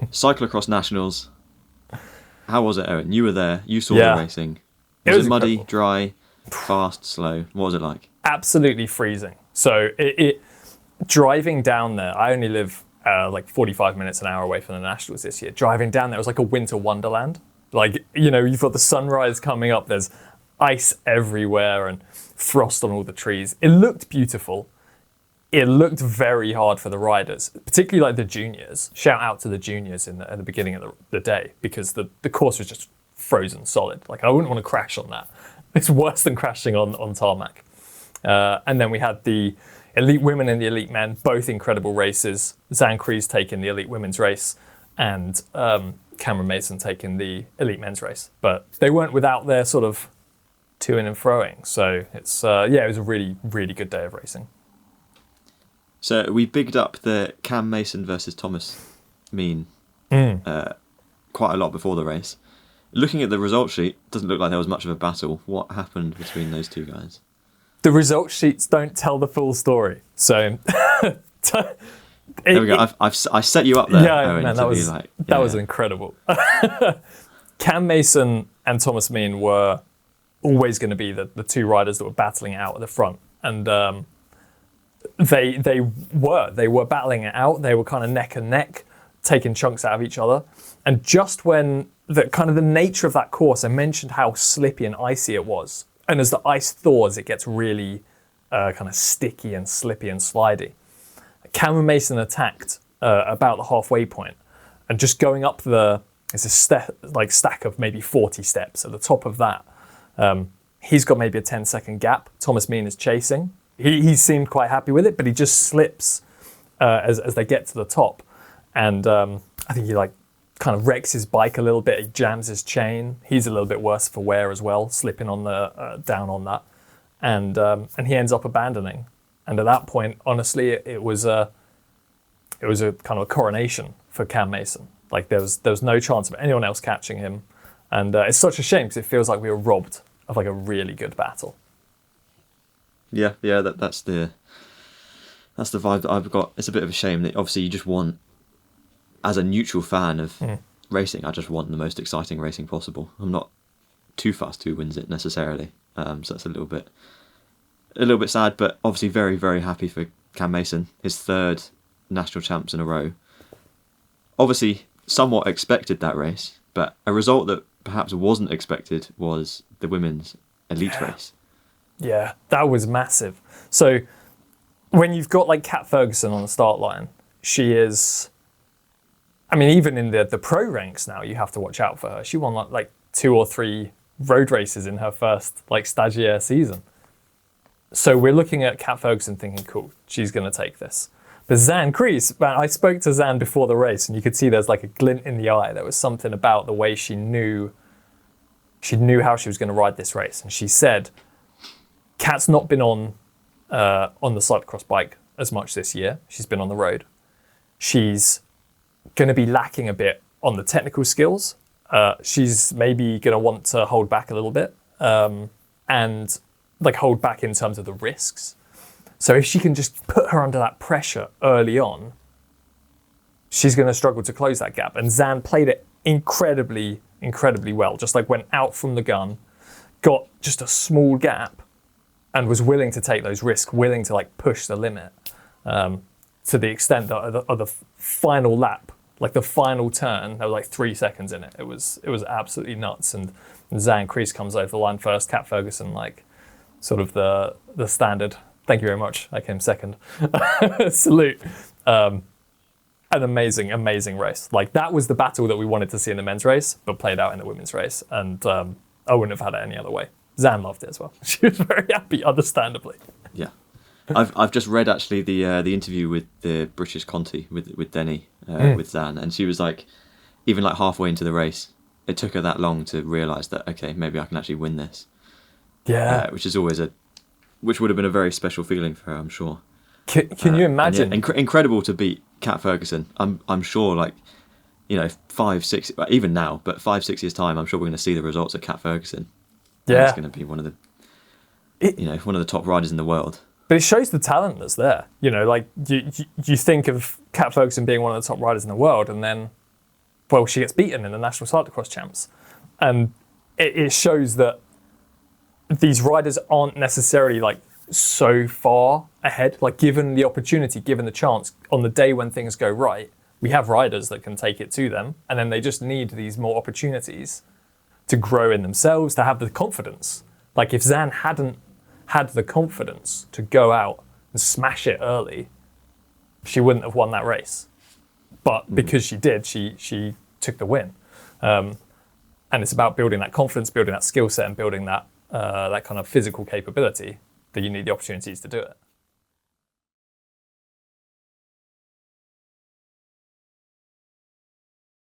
Cyclo-Cross Nationals. How was it, Owen? You were there. You saw Yeah. the racing. It Was was it muddy, incredible. dry, fast, slow? What was it like? Absolutely freezing. So driving down there, I only live like 45 minutes, an hour away from the Nationals this year. Driving down there was like a winter wonderland. Like, you've got the sunrise coming up, there's ice everywhere and frost on all the trees. It looked beautiful. It looked very hard for the riders, particularly like the juniors. Shout out to the juniors at the beginning of the day, because the course was just frozen solid. Like, I wouldn't want to crash on that. It's worse than crashing on tarmac. And then we had the elite women and the elite men, both incredible races. Zan Kreese taking the elite women's race and Cameron Mason taking the elite men's race. But they weren't without their sort of to-ing and fro-ing. So it was a really, really good day of racing. So we bigged up the Cam Mason versus Thomas Mean quite a lot before the race. Looking at the result sheet, doesn't look like there was much of a battle. What happened between those two guys? The result sheets don't tell the full story. So There we go. I set you up there. Yeah, Owen, man, to that was incredible. Cam Mason and Thomas Mean were always going to be the two riders that were battling it out at the front, and they were battling it out. They were kind of neck and neck, taking chunks out of each other. And just when the nature of that course, I mentioned how slippy and icy it was, and as the ice thaws, it gets really kind of sticky and slippy and slidey. Cameron Mason attacked about the halfway point, and just going up there's a stack of maybe 40 steps. At the top of that, he's got maybe a 10-second gap. Thomas Mean is chasing. He seemed quite happy with it, but he just slips as they get to the top, and I think he kind of wrecks his bike a little bit. He jams his chain. He's a little bit worse for wear as well, slipping on the down on that, and he ends up abandoning. And at that point, honestly, it was a kind of a coronation for Cam Mason. Like, there was no chance of anyone else catching him, and it's such a shame because it feels like we were robbed of like a really good battle. Yeah, that's the vibe that I've got. It's a bit of a shame that obviously you just want, as a neutral fan of racing, I just want the most exciting racing possible. I'm not too fast who wins it necessarily, so that's a little bit sad, but obviously very, very happy for Cam Mason, his third national champs in a row. Obviously somewhat expected that race, but a result that perhaps wasn't expected was the women's elite race. Yeah, that was massive. So when you've got like Kat Ferguson on the start line, she is, I mean, even in the pro ranks now, you have to watch out for her. She won like 2 or 3 road races in her first like stagiaire season. So we're looking at Kat Ferguson thinking, cool, she's going to take this. But Zan Kreese, man, I spoke to Zan before the race, and you could see there's like a glint in the eye. There was something about the way she knew how she was going to ride this race. And she said, Kat's not been on the cyclocross bike as much this year. She's been on the road. She's going to be lacking a bit on the technical skills. She's maybe going to want to hold back a little bit, and like hold back in terms of the risks. So if she can just put her under that pressure early on, she's going to struggle to close that gap. And Zan played it incredibly, incredibly well. Just like went out from the gun, got just a small gap, and was willing to take those risks, willing to like push the limit, to the extent that of the final lap, like the final turn, there was like 3 seconds in it. It was absolutely nuts. And Zan Kreese comes over the line first. Kat Ferguson, like sort of the standard, thank you very much, I came second. Salute. An amazing, amazing race. Like, that was the battle that we wanted to see in the men's race, but played out in the women's race. And I wouldn't have had it any other way. Zan loved it as well. She was very happy, understandably. Yeah. I've just read actually the interview with the British Conti with Denny with Zan, and she was like, even like halfway into the race, it took her that long to realise that, okay, maybe I can actually win this. Yeah. Which is always which would have been a very special feeling for her, I'm sure. Can you imagine? Yeah, incredible to beat Kat Ferguson. I'm sure, like, 5, 6, even now, but 5, 6 years time, I'm sure we're going to see the results of Kat Ferguson. Yeah, it's going to be one of the top riders in the world. But it shows the talent that's there. Like you think of Kat Ferguson being one of the top riders in the world, and then well, she gets beaten in the National Cyclo-Cross Champs. And it shows that these riders aren't necessarily like so far ahead. Like given the opportunity, given the chance, on the day when things go right, we have riders that can take it to them, and then they just need these more opportunities to grow in themselves, to have the confidence. Like if Zan hadn't had the confidence to go out and smash it early, she wouldn't have won that race. But because she did, she took the win. And it's about building that confidence, building that skill set, and building that that kind of physical capability that you need the opportunities to do it.